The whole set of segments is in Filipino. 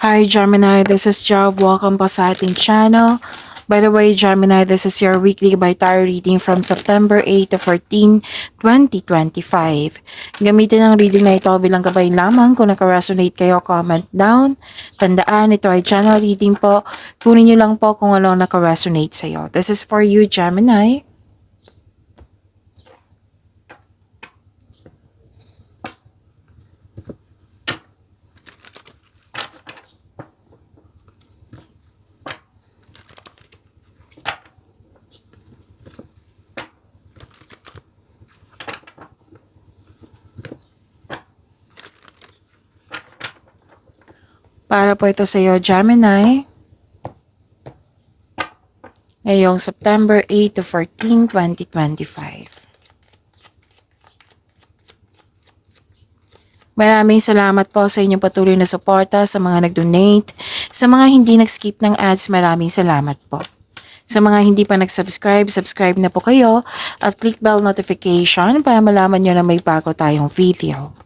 Hi Gemini, this is Jav. Welcome po sa ating channel. By the way, Gemini, this is your weekly by tarot reading from September 8 to 14, 2025. Gamitin ang reading na ito bilang gabay lamang. Kung naka-resonate kayo, comment down. Tandaan, ito ay channel reading po. Kunin nyo lang po kung ano naka-resonate sa'yo. This is for you, Gemini. Para po ito sa iyo, Gemini. Ngayong September 8 to 14, 2025. Maraming salamat po sa inyong patuloy na suporta, sa mga nag-donate, sa mga hindi nag-skip ng ads, maraming salamat po. Sa mga hindi pa nag-subscribe, subscribe na po kayo at click bell notification para malaman nyo na may bago tayong video.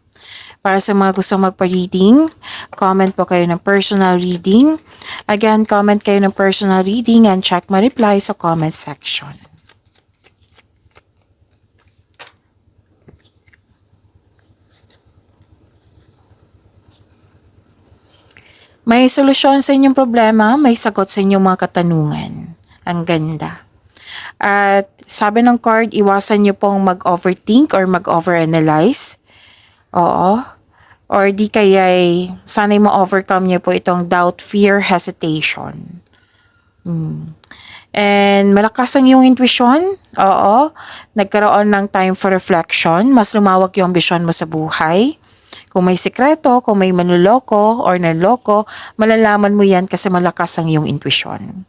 Para sa mga gustong magpa-reading, comment po kayo ng personal reading. Again, comment kayo ng personal reading and check my reply sa comment section. May solusyon sa inyong problema, may sagot sa inyong mga katanungan. Ang ganda. At sabi ng card, iwasan nyo pong mag-overthink or mag-overanalyze. Oo. Or di kaya'y sana'y ma-overcome niyo po itong doubt, fear, hesitation. And malakas ang iyong intuition. Oo. Nagkaroon ng time for reflection. Mas lumawak yung ambisyon mo sa buhay. Kung may sikreto, kung may manloloko or nanloko, malalaman mo yan kasi malakas ang iyong intuition.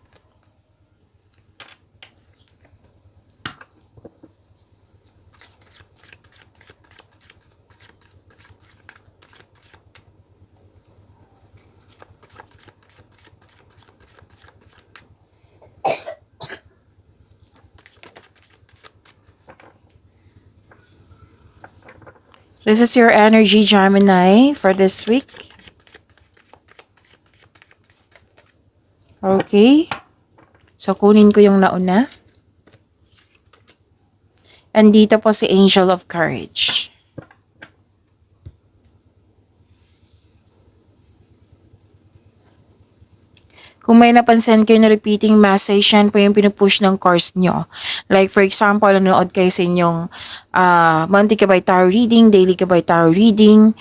This is your energy, Gemini, for this week. Okay. So, kunin ko yung nauna. And dito po si Angel of Courage. Kung may napansin kayo na repeating message, yan po yung pinupush ng course nyo. Like for example, nanonood kayo sa inyong monthly Gabay Tarot reading, daily Gabay Tarot reading,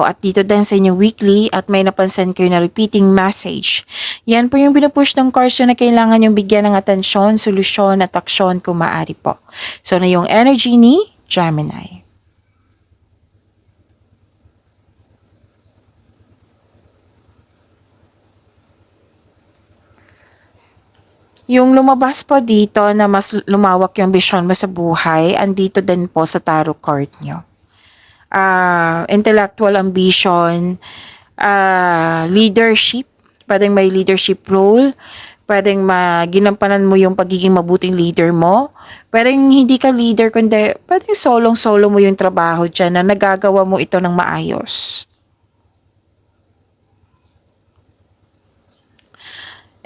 at dito din sa inyong weekly, at may napansin kayo na repeating message. Yan po yung pinupush ng course na kailangan yung bigyan ng atensyon, solusyon at aksyon kung maaari po. So na yung energy ni Gemini. Yung lumabas po dito na mas lumawak yung vision mo sa buhay, andito din po sa tarot card nyo. Intellectual ambition, leadership, pwedeng may leadership role, pwedeng ginampanan mo yung pagiging mabuting leader mo, pwedeng hindi ka leader kundi pwedeng solong-solo mo yung trabaho dyan na nagagawa mo ito ng maayos.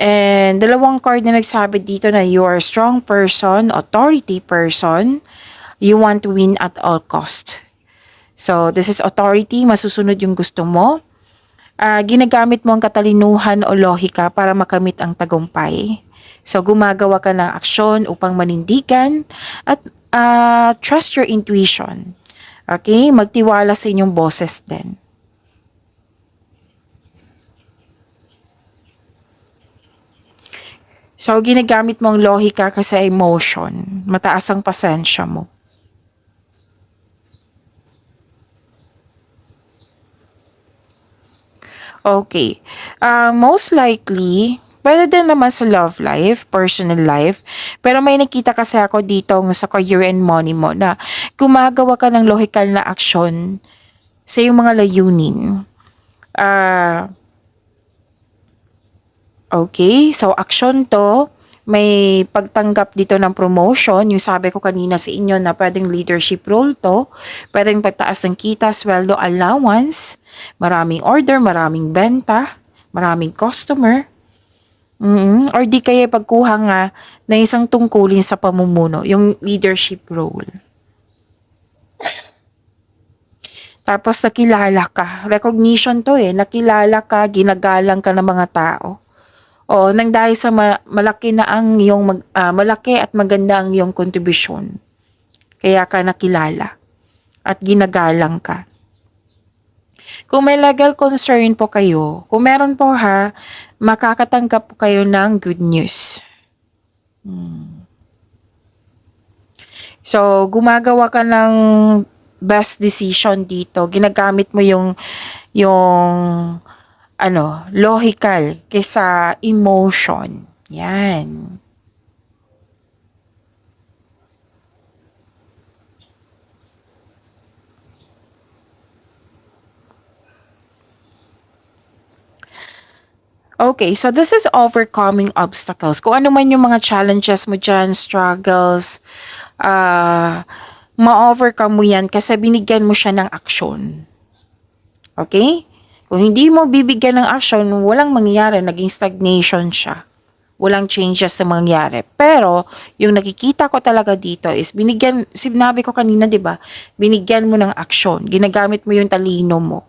And dalawang card na nagsabi dito na you are a strong person, authority person, you want to win at all cost. So this is authority, masusunod yung gusto mo. Ginagamit mo ang katalinuhan o lohika para makamit ang tagumpay. So gumagawa ka ng aksyon upang manindigan at trust your intuition. Okay? Magtiwala sa inyong boses din. So, ginagamit mo ang lohika kasi emotion. Mataas ang pasensya mo. Okay. Most likely, pwede din naman sa love life, personal life. Pero may nakita kasi ako dito sa career and money mo na gumagawa ka ng lohikal na aksyon sa iyong mga layunin. Okay, so action to, may pagtanggap dito ng promotion, yung sabi ko kanina sa inyo na pwedeng leadership role to, pwedeng pagtaas ng kita, sweldo, allowance, maraming order, maraming benta, maraming customer, or di kaya pagkuha nga na isang tungkulin sa pamumuno, yung leadership role. Tapos nakilala ka. Recognition to nakilala ka, ginagalang ka ng mga tao. O nang dahil sa malaki na ang malaki at maganda ang iyong kontribusyon. Kaya ka nakilala at ginagalang ka. Kung may legal concern po kayo, kung meron po makakatanggap po kayo ng good news. So, gumagawa ka ng best decision dito. Ginagamit mo yung logical kaysa emotion. Yan. Okay, so this is overcoming obstacles. Kung ano man yung mga challenges mo dyan, struggles, ma-overcome mo yan kasi binigyan mo siya ng aksyon. Okay? Kung hindi mo bibigyan ng action, walang mangyayari, naging stagnation siya. Walang changes na mangyayari. Pero, yung nakikita ko talaga dito is sinabi ko kanina, di ba? Binigyan mo ng aksyon. Ginagamit mo yung talino mo.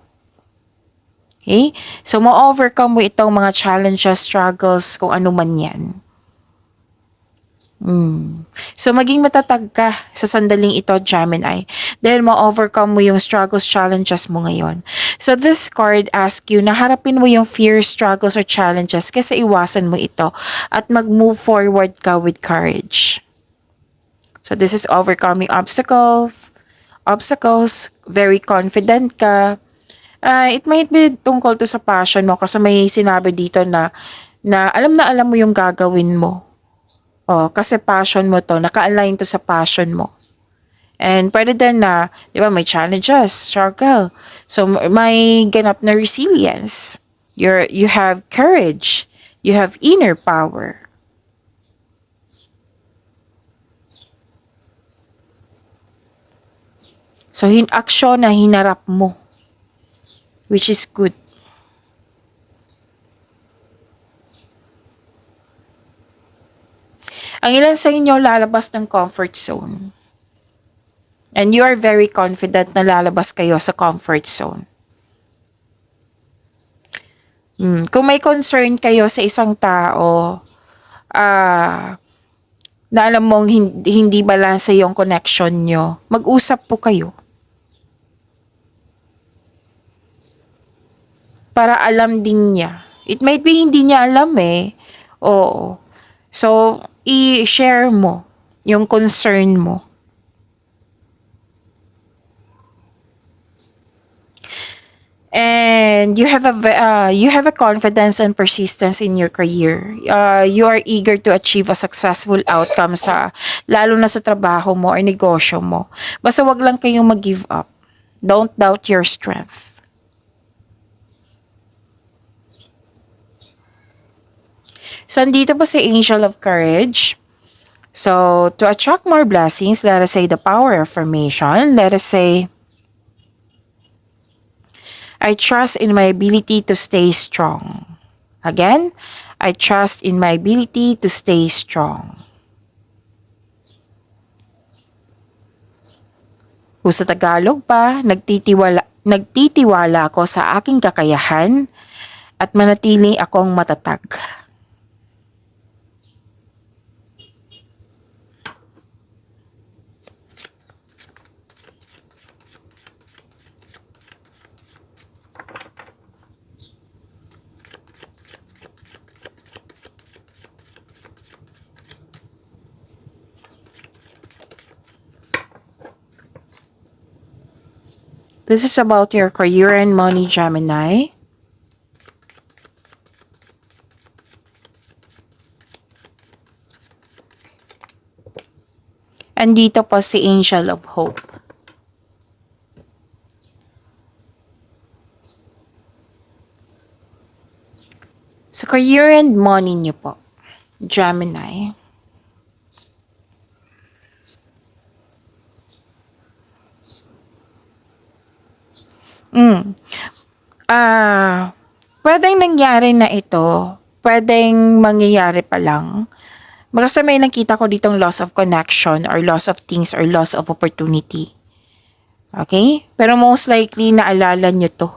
Okay? So, ma-overcome mo itong mga challenges, struggles, kung ano man yan. So, maging matatag ka sa sandaling ito, Gemini. Dahil ma-overcome mo yung struggles, challenges mo ngayon. So, this card asks you na harapin mo yung fears, struggles, or challenges kasi iwasan mo ito at mag-move forward ka with courage. So, this is overcoming obstacles, very confident ka. It might be tungkol to sa passion mo kasi may sinabi dito na alam mo yung gagawin mo. Kasi passion mo to, naka-align to sa passion mo. And pwede din na, di ba, may challenges, struggle. So, may ganap na resilience. You have courage. You have inner power. So, aksyon na hinarap mo. Which is good. Ang ilan sa inyo lalabas ng comfort zone. And you are very confident na lalabas kayo sa comfort zone. Kung may concern kayo sa isang tao, na alam mong hindi balanse yung connection nyo, mag-usap po kayo. Para alam din niya. It might be hindi niya alam Oo. So, i-share mo yung concern mo. And you have a confidence and persistence in your career. You are eager to achieve a successful outcome lalo na sa trabaho mo or negosyo mo. Basta wag lang kayong mag-give up. Don't doubt your strength. So, andito po si Angel of Courage. So, to attract more blessings, let us say the power affirmation. Let us say, I trust in my ability to stay strong. Again, I trust in my ability to stay strong. Kung sa Tagalog pa, nagtitiwala ako sa aking kakayahan at manatili akong matatag. This is about your career and money, Gemini. And dito po si Angel of Hope. Sa career and money niyo po, Gemini. pwedeng nangyari na ito, pwedeng mangyayari pa lang. Kasi may nakita ko ditong loss of connection or loss of things or loss of opportunity. Okay? Pero most likely, naalala nyo to.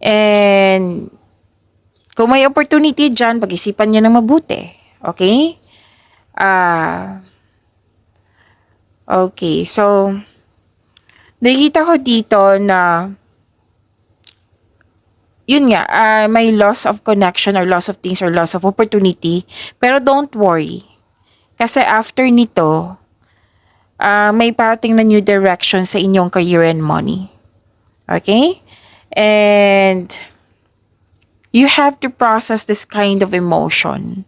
And kung may opportunity dyan, pag-isipan nyo na mabuti. Okay? Okay, so nakita ko dito na yun nga, may loss of connection or loss of things or loss of opportunity. Pero don't worry. Kasi after nito, may parating na new direction sa inyong career and money. Okay? And you have to process this kind of emotion.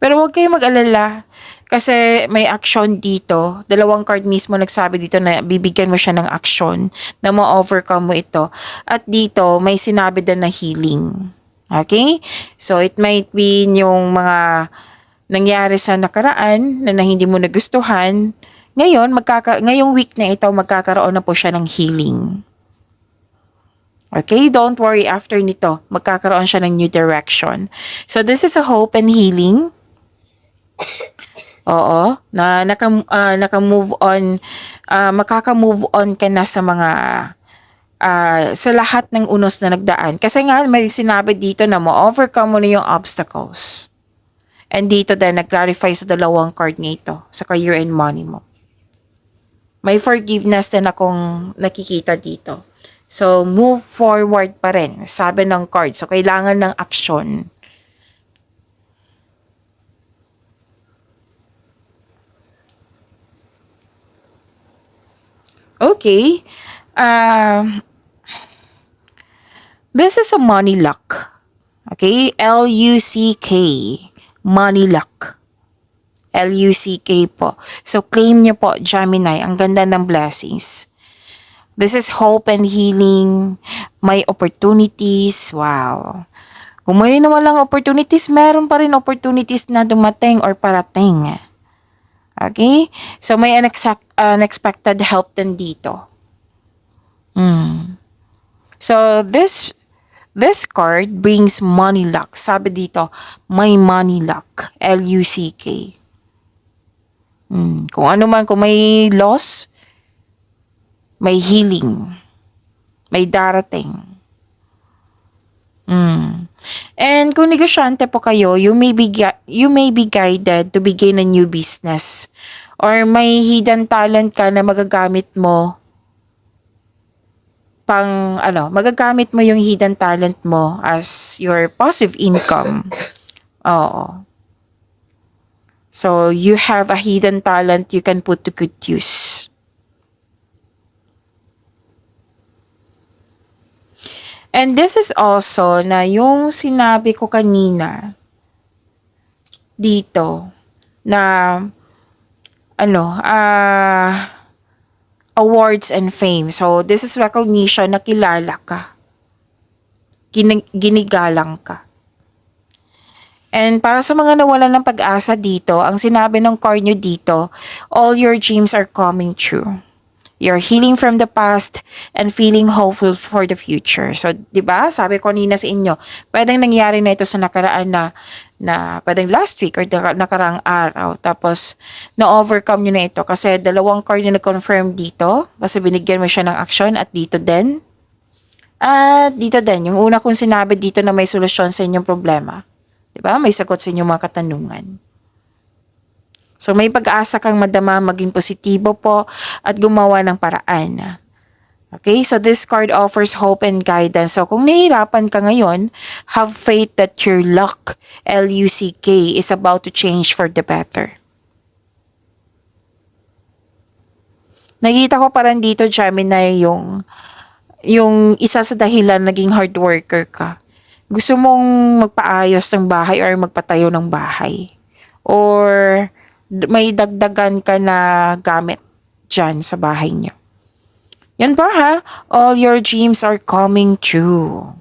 Pero huwag kayong mag-alala kasi may action dito. Dalawang card mismo nagsabi dito na bibigyan mo siya ng action na ma-overcome mo ito. At dito may sinabi din na healing. Okay? So it might be yung mga nangyari sa nakaraan na hindi mo nagustuhan. Ngayon, ngayong week na ito, magkakaroon na po siya ng healing. Okay, don't worry, after nito, magkakaroon siya ng new direction. So this is a hope and healing. Oo, na naka-move on, makaka-move on ka na sa mga, sa lahat ng unos na nagdaan. Kasi nga, may sinabi dito na ma-overcome mo na yung obstacles. And dito din, nag-clarify sa dalawang card nito, sa career and money mo. May forgiveness din akong nakikita dito. So, move forward pa rin, sabi ng card. So, kailangan ng action. Okay. This is a money luck. Okay? L-U-C-K. Money luck. L-U-C-K po. So, claim niyo po, Gemini. Ang ganda ng blessings. This is hope and healing. May opportunities. Wow. Kung may nawalang opportunities, meron pa rin opportunities na dumating or parating. Okay? So, may unexpected help din dito. So, this card brings money luck. Sabi dito, may money luck. L-U-C-K. Kung ano man, kung may loss, may healing. May darating. And kung negosyante po kayo, you may be guided to begin a new business. Or may hidden talent ka na magagamit mo magagamit mo yung hidden talent mo as your passive income. Oo. So, you have a hidden talent you can put to good use. And this is also na yung sinabi ko kanina dito na awards and fame. So, this is recognition na kilala ka. Ginigalang ka. And para sa mga nawalan ng pag-asa dito, ang sinabi ng card nyo dito, all your dreams are coming true. You're healing from the past and feeling hopeful for the future. So, di ba? Sabi ko kanina sa inyo, pwedeng nangyari na ito sa nakaraan na pwedeng last week or nakaraang araw. Tapos, na-overcome nyo na ito kasi dalawang card na nag-confirm dito kasi binigyan mo siya ng action at dito din. At dito din, yung una kong sinabi dito na may solusyon sa inyong problema. Di ba? May sagot sa inyong mga katanungan. So, may pag-asa kang madama, maging positibo po at gumawa ng paraan. Okay? So, this card offers hope and guidance. So, kung nahihirapan ka ngayon, have faith that your luck, L-U-C-K, is about to change for the better. Nakita ko parang dito, Gemini, yung isa sa dahilan naging hard worker ka. Gusto mong magpaayos ng bahay or magpatayo ng bahay. Or may dagdagan ka na gamit dyan sa bahay niyo. Yan po ha. All your dreams are coming true.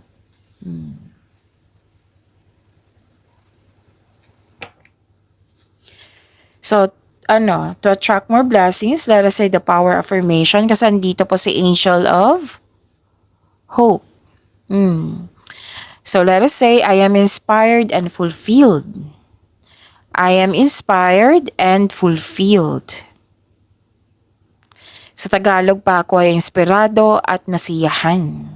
So, to attract more blessings, let us say the power affirmation kasi andito po si Angel of Hope. So let us say, I am inspired and fulfilled. I am inspired and fulfilled. Sa Tagalog pa, ako ay inspirado at nasiyahan.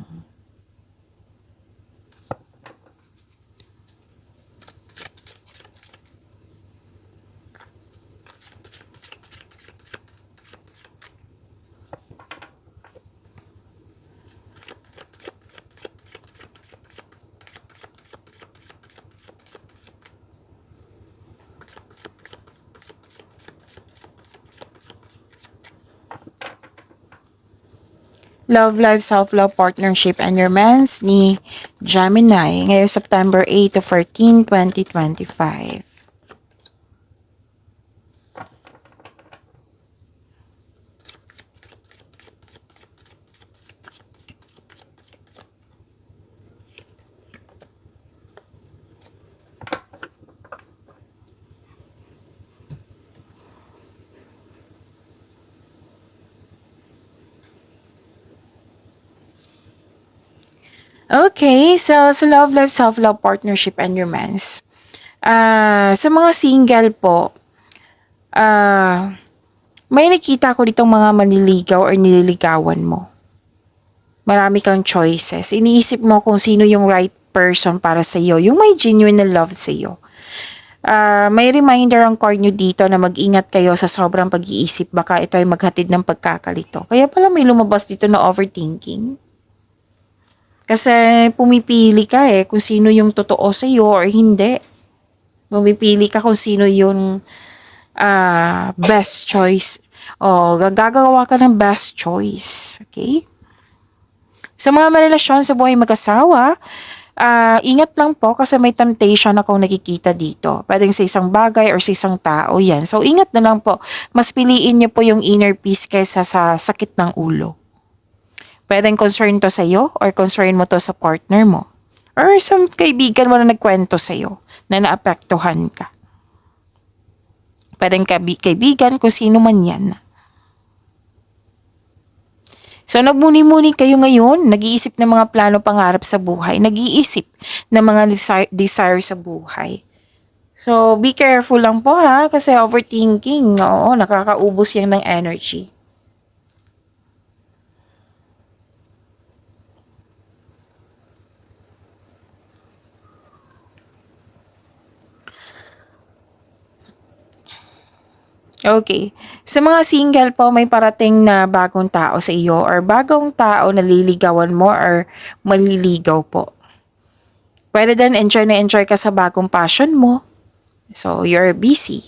Love Life, Self-Love, Partnership, and Romance ni Gemini ngayong September 8 to 14, 2025. Okay, so sa Love Life, Self-Love, Partnership, and Romance. Sa mga single po, may nakita ko ditong mga manliligaw or nililigawan mo. Marami kang choices. Iniisip mo kung sino yung right person para sa iyo, yung may genuine na love sa iyo. May reminder ang card nyo dito na mag-ingat kayo sa sobrang pag-iisip. Baka ito ay maghatid ng pagkakalito. Kaya pala may lumabas dito na overthinking. Kasi pumipili ka kung sino yung totoo sa iyo or hindi. Pumipili ka kung sino yung best choice. O gagawa ka ng best choice. Okay? Sa mga marelasyon sa buhay mag-asawa, ingat lang po kasi may temptation akong nakikita dito. Pwedeng sa isang bagay or sa isang tao yan. So ingat na lang po. Mas piliin niyo po yung inner peace kaysa sa sakit ng ulo. Pwedeng concern to sa'yo or concern mo to sa partner mo. Or sa kaibigan mo na nagkwento sa'yo na naapektuhan ka. Pwedeng kaibigan kung sino man yan. So nagmuni-muni kayo ngayon, nag-iisip ng mga plano pangarap sa buhay, nag-iisip ng mga desire sa buhay. So be careful lang po kasi overthinking, nakakaubos yan ng energy. Okay. Sa mga single po, may parating na bagong tao sa iyo or bagong tao na liligawan mo or maliligaw po. Pwede din enjoy na enjoy ka sa bagong passion mo. So, you're busy.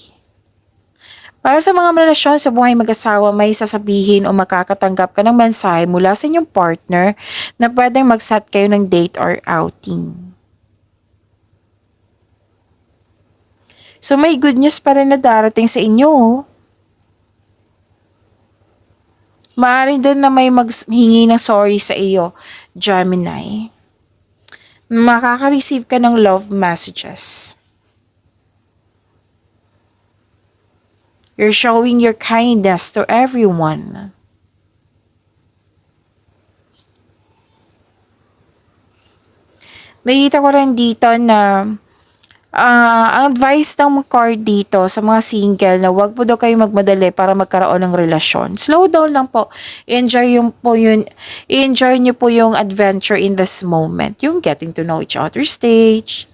Para sa mga relasyon sa buhay mag-asawa, may sasabihin o makakatanggap ka ng mensahe mula sa inyong partner na pwedeng mag-set kayo ng date or outing. So may good news pa rin na darating sa inyo. Maaari din na may maghingi ng sorry sa iyo, Gemini. Makaka-receive ka ng love messages. You're showing your kindness to everyone. Nakita ko rin dito na ang advice ng card dito sa mga single na wag po daw kayo magmadali para magkaroon ng relasyon. Slow down lang po. Enjoy niyo po yung adventure in this moment. Yung getting to know each other stage.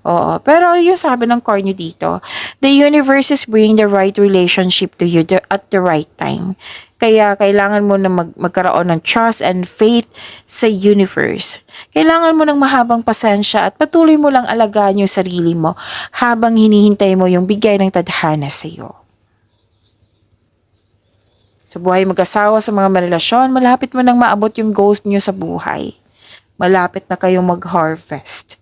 Oo. Pero yung sabi ng card nyo dito, the universe is bringing the right relationship to you at the right time. Kaya kailangan mo na magkaroon ng trust and faith sa universe. Kailangan mo ng mahabang pasensya at patuloy mo lang alagaan yung sarili mo habang hinihintay mo yung bigay ng tadhana sa iyo. Sa buhay mag-asawa, sa mga marelasyon, malapit mo nang maabot yung goals niyo sa buhay. Malapit na kayong mag-harvest.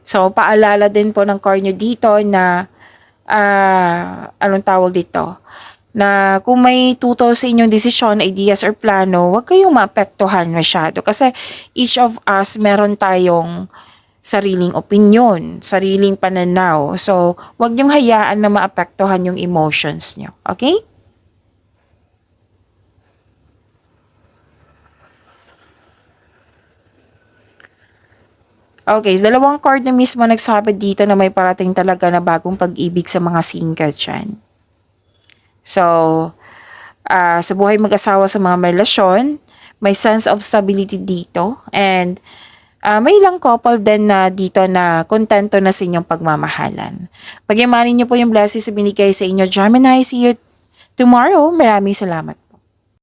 So, paalala din po ng card nyo dito na, anong tawag dito? Na kung may tuto sa inyong desisyon, ideas, or plano, huwag kayong maapektuhan masyado. Kasi each of us, meron tayong sariling opinyon, sariling pananaw. So, wag niyong hayaan na maapektuhan yung emotions niyo. Okay? Okay, dalawang card na mismo nagsabi dito na may parating talaga na bagong pag-ibig sa mga single dyan. So, sa buhay mag-asawa sa mga relasyon, may sense of stability dito. And may ilang couple din na dito na kontento na sa inyong pagmamahalan. Pagyamanin niyo po yung blessings na binigay sa inyo, Gemini. See you tomorrow. Maraming salamat.